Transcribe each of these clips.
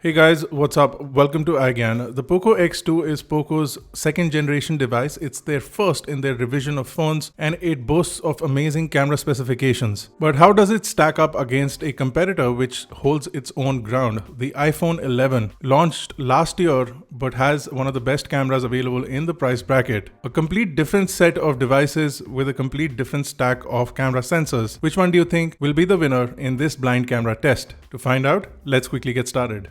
Hey guys, what's up? Welcome to iGyan. The Poco X2 is Poco's second generation device. It's their first in their revision of phones and it boasts of amazing camera specifications. But how does it stack up against a competitor which holds its own ground? The iPhone 11 launched last year but has one of the best cameras available in the price bracket. A complete different set of devices with a complete different stack of camera sensors. Which one do you think will be the winner in this blind camera test? To find out, let's quickly get started.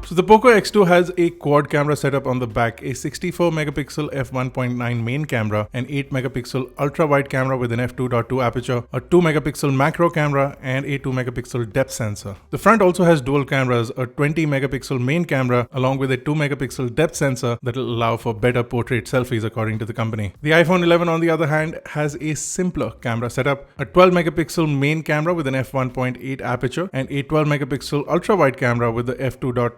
So the Poco X2 has a quad camera setup on the back, a 64 megapixel f1.9 main camera, an 8 megapixel ultra wide camera with an f2.2 aperture, a 2 megapixel macro camera and a 2 megapixel depth sensor. The front also has dual cameras, a 20 megapixel main camera along with a 2 megapixel depth sensor that will allow for better portrait selfies according to the company. The iPhone 11 on the other hand has a simpler camera setup, a 12 megapixel main camera with an f1.8 aperture and a 12 megapixel ultra wide camera with the f2.4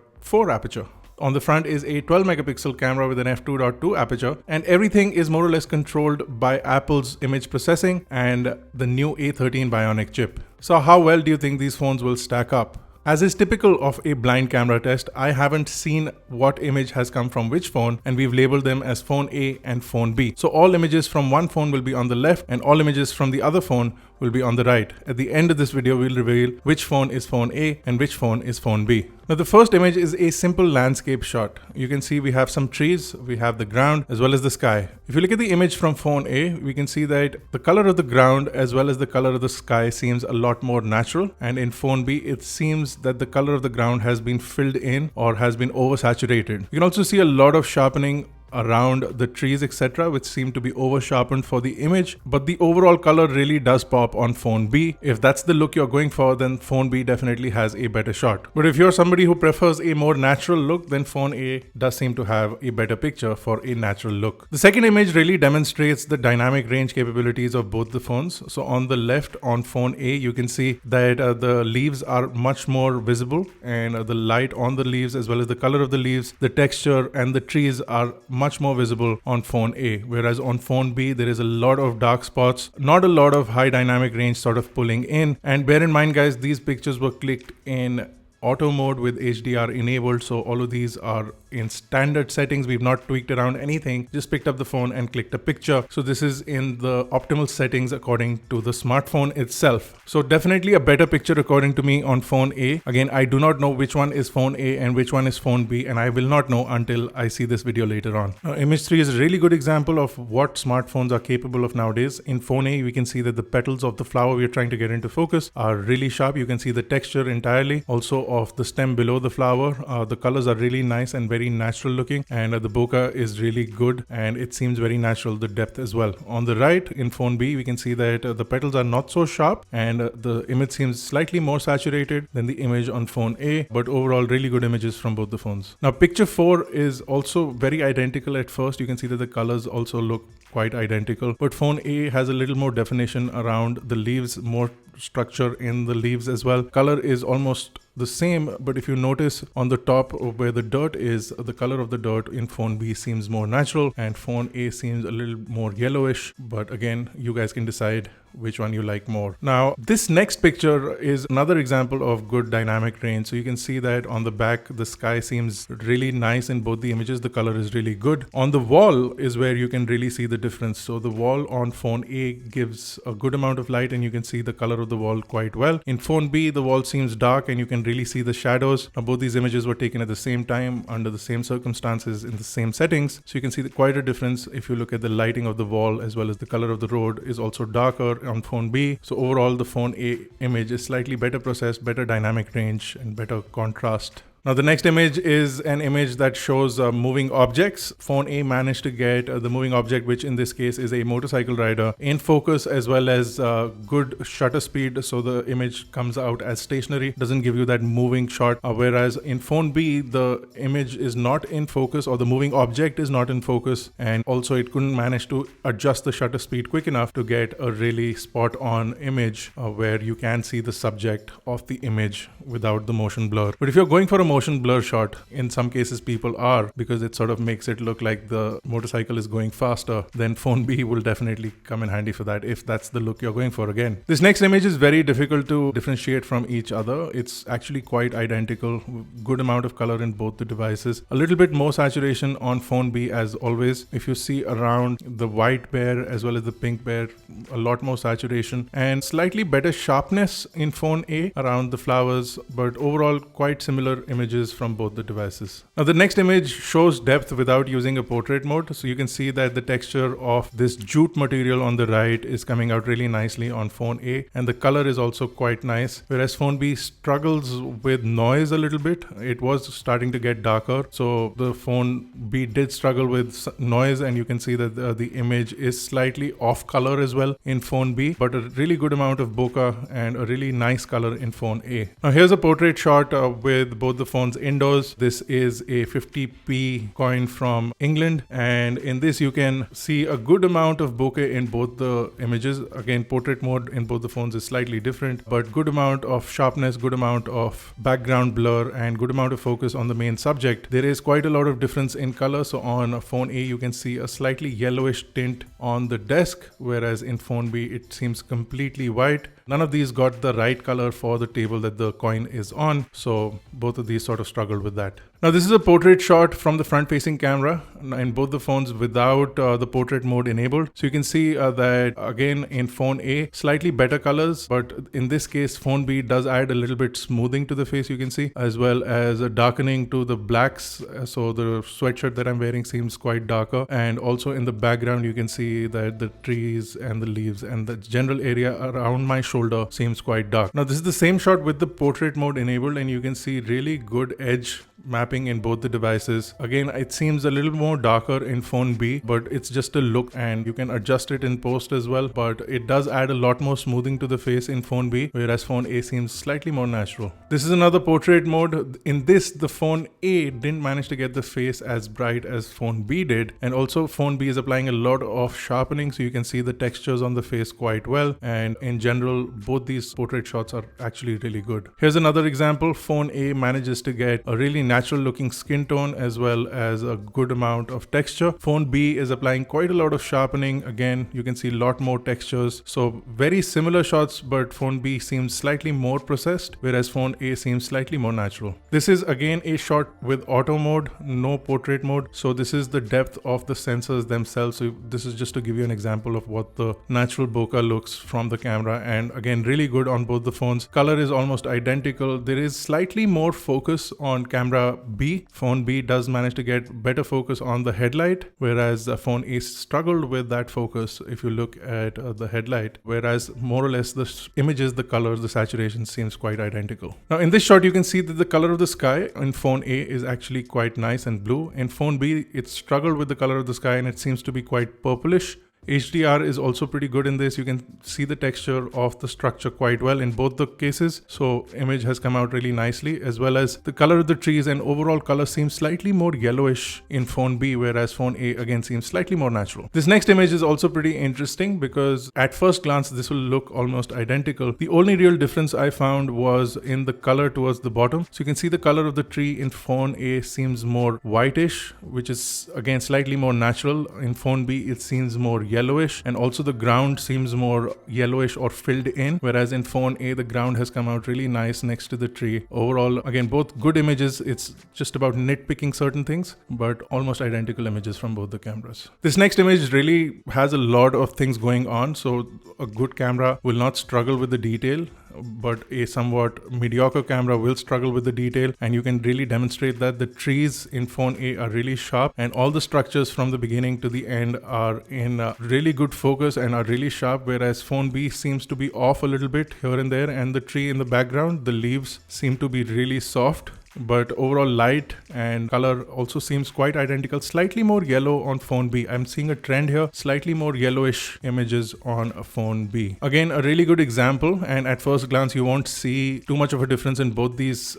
aperture. On the front is a 12 megapixel camera with an f2.2 aperture, and everything is more or less controlled by Apple's image processing and the new A13 Bionic chip. So how well do you think these phones will stack up? As is typical of a blind camera test, I haven't seen what image has come from which phone, and we've labeled them as phone A and phone B. So all images from one phone will be on the left and all images from the other phone will be on the right. At the end of this video, we'll reveal which phone is phone A and which phone is phone B. Now the first image is a simple landscape shot. You can see we have some trees, we have the ground as well as the sky. If you look at the image from phone A, we can see that the color of the ground as well as the color of the sky seems a lot more natural, and in phone B it seems that the color of the ground has been filled in or has been oversaturated. You can also see a lot of sharpening around the trees etc, which seem to be over sharpened for the image, but the overall color really does pop on phone B. If that's the look you're going for, then phone B definitely has a better shot. But if you're somebody who prefers a more natural look, then phone A does seem to have a better picture for a natural look. The second image really demonstrates the dynamic range capabilities of both the phones. So on the left on phone A, you can see that the leaves are much more visible, and the light on the leaves as well as the color of the leaves, the texture and the trees are much more visible on phone A, whereas on phone B there is a lot of dark spots, not a lot of high dynamic range sort of pulling in. And bear in mind guys, these pictures were clicked in auto mode with HDR enabled, so all of these are in standard settings. We've not tweaked around anything, just picked up the phone and clicked a picture. So this is in the optimal settings according to the smartphone itself. So definitely a better picture according to me on phone A. Again, I do not know which one is phone A and which one is phone B, and I will not know until I see this video later on. Image 3 is a really good example of what smartphones are capable of nowadays. In phone A, we can see that the petals of the flower we're trying to get into focus are really sharp. You can see the texture entirely, also of the stem below the flower. The colors are really nice and very natural looking, and the bokeh is really good and it seems very natural, the depth as well. On the right in phone B, we can see that the petals are not so sharp and the image seems slightly more saturated than the image on phone A, but overall really good images from both the phones. Now picture 4 is also very identical at first. You can see that the colors also look quite identical, but phone A has a little more definition around the leaves, more structure in the leaves as well. Color is almost the same, but if you notice on the top where the dirt is, the color of the dirt in phone B seems more natural and phone A seems a little more yellowish, but again, you guys can decide which one you like more. Now this next picture is another example of good dynamic range. So you can see that on the back the sky seems really nice in both the images, the color is really good. On the wall is where you can really see the difference. So the wall on phone A gives a good amount of light and you can see the color of the wall quite well. In phone B the wall seems dark and you can really see the shadows. Now both these images were taken at the same time under the same circumstances in the same settings, so you can see quite a difference if you look at the lighting of the wall as well as the color of the road is also darker on phone B. So overall the phone A image is slightly better processed, better dynamic range and better contrast. Now the next image is an image that shows moving objects. Phone A managed to get the moving object, which in this case is a motorcycle rider, in focus as well as good shutter speed, so the image comes out as stationary, doesn't give you that moving shot, whereas in phone B the image is not in focus or the moving object is not in focus, and also it couldn't manage to adjust the shutter speed quick enough to get a really spot on image where you can see the subject of the image without the motion blur. But if you're going for a motion blur shot. In some cases people are, because it sort of makes it look like the motorcycle is going faster. Then phone B will definitely come in handy for that if that's the look you're going for. Again, this next image is very difficult to differentiate from each other. It's actually quite identical, good amount of color in both the devices. A little bit more saturation on phone B as always. If you see around the white bear as well as the pink bear, a lot more saturation and slightly better sharpness in phone A around the flowers, but overall quite similar images from both the devices. Now the next image shows depth without using a portrait mode, so you can see that the texture of this jute material on the right is coming out really nicely on phone A, and the color is also quite nice, whereas phone B struggles with noise a little bit. It was starting to get darker, so the phone B did struggle with noise, and you can see that the image is slightly off color as well in phone B, but a really good amount of bokeh and a really nice color in phone A. Now here's a portrait shot with both the phones indoors. This is a 50p coin from England, and in this you can see a good amount of bokeh in both the images. Again, portrait mode in both the phones is slightly different, but good amount of sharpness, good amount of background blur, and good amount of focus on the main subject. There is quite a lot of difference in color. So on phone A you can see a slightly yellowish tint on the desk, whereas in phone B it seems completely white. None of these got the right color for the table that the coin is on, so both of these sort of struggled with that. Now this is a portrait shot from the front facing camera in both the phones without the portrait mode enabled. So you can see that again in phone A slightly better colors, but in this case phone B does add a little bit smoothing to the face, you can see, as well as a darkening to the blacks. So the sweatshirt that I'm wearing seems quite darker, and also in the background you can see that the trees and the leaves and the general area around my shoulder seems quite dark. Now this is the same shot with the portrait mode enabled, and you can see really good edge mapping in both the devices. Again, it seems a little more darker in phone B, but it's just a look and you can adjust it in post as well, but it does add a lot more smoothing to the face in phone B, whereas phone A seems slightly more natural. This is another portrait mode. In this, the phone A didn't manage to get the face as bright as phone B did, and also phone B is applying a lot of sharpening, so you can see the textures on the face quite well, and in general both these portrait shots are actually really good. Here's another example. Phone A manages to get a really natural looking skin tone as well as a good amount of texture. Phone B is applying quite a lot of sharpening. Again, you can see a lot more textures. So very similar shots, but phone B seems slightly more processed, whereas phone A seems slightly more natural. This is again a shot with auto mode, no portrait mode. So this is the depth of the sensors themselves. So this is just to give you an example of what the natural bokeh looks from the camera, and again really good on both the phones. Color is almost identical. There is slightly more focus on camera B. Phone B does manage to get better focus on the headlight, whereas phone A struggled with that focus if you look at the headlight, whereas more or less the images, the colors, the saturation seems quite identical. Now in this shot you can see that the color of the sky in phone A is actually quite nice and blue. In phone B it struggled with the color of the sky and it seems to be quite purplish. HDR is also pretty good in this. You can see the texture of the structure quite well in both the cases. So image has come out really nicely, as well as the color of the trees and overall color seems slightly more yellowish in phone B, whereas phone A again seems slightly more natural. This next image is also pretty interesting because at first glance this will look almost identical. The only real difference I found was in the color towards the bottom. So you can see the color of the tree in phone A seems more whitish, which is again slightly more natural. In phone B it seems more yellowish, and also the ground seems more yellowish or filled in, whereas in phone A the ground has come out really nice next to the tree. Overall, again, both good images. It's just about nitpicking certain things, but almost identical images from both the cameras. This next image really has a lot of things going on, so a good camera will not struggle with the detail, but a somewhat mediocre camera will struggle with the detail, and you can really demonstrate that the trees in phone A are really sharp, and all the structures from the beginning to the end are in really good focus and are really sharp, whereas phone B seems to be off a little bit here and there, and the tree in the background, the leaves seem to be really soft. But overall light and color also seems quite identical. Slightly more yellow on phone B. I'm seeing a trend here, slightly more yellowish images on a phone B. Again, a really good example, and at first glance you won't see too much of a difference in both these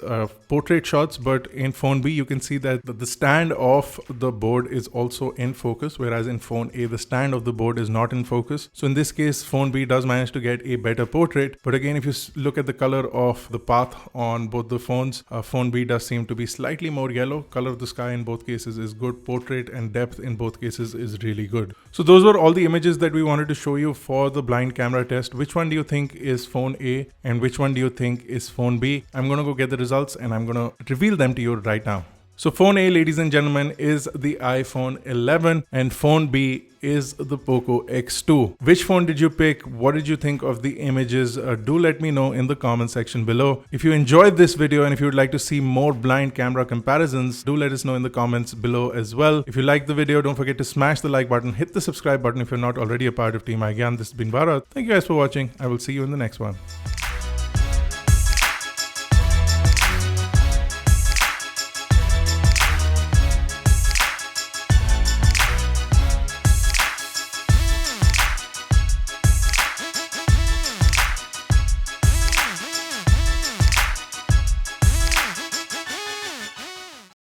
portrait shots, but in phone B you can see that the stand of the board is also in focus, whereas in phone A the stand of the board is not in focus. So in this case phone B does manage to get a better portrait, but again if you look at the color of the path on both the phones, phone B does seem to be slightly more yellow. Color of the sky in both cases is good. Portrait and depth in both cases is really good. So those were all the images that we wanted to show you for the blind camera test. Which one do you think is phone A and which one do you think is phone B? I'm going to go get the results and I'm going to reveal them to you right now. So phone A, ladies and gentlemen, is the iPhone 11 and phone B is the Poco X2. Which phone did you pick? What did you think of the images? Do let me know in the comment section below. If you enjoyed this video and if you would like to see more blind camera comparisons, do let us know in the comments below as well. If you liked the video, don't forget to smash the like button, hit the subscribe button if you're not already a part of Team iGyan. This has been Bharat. Thank you guys for watching. I will see you in the next one.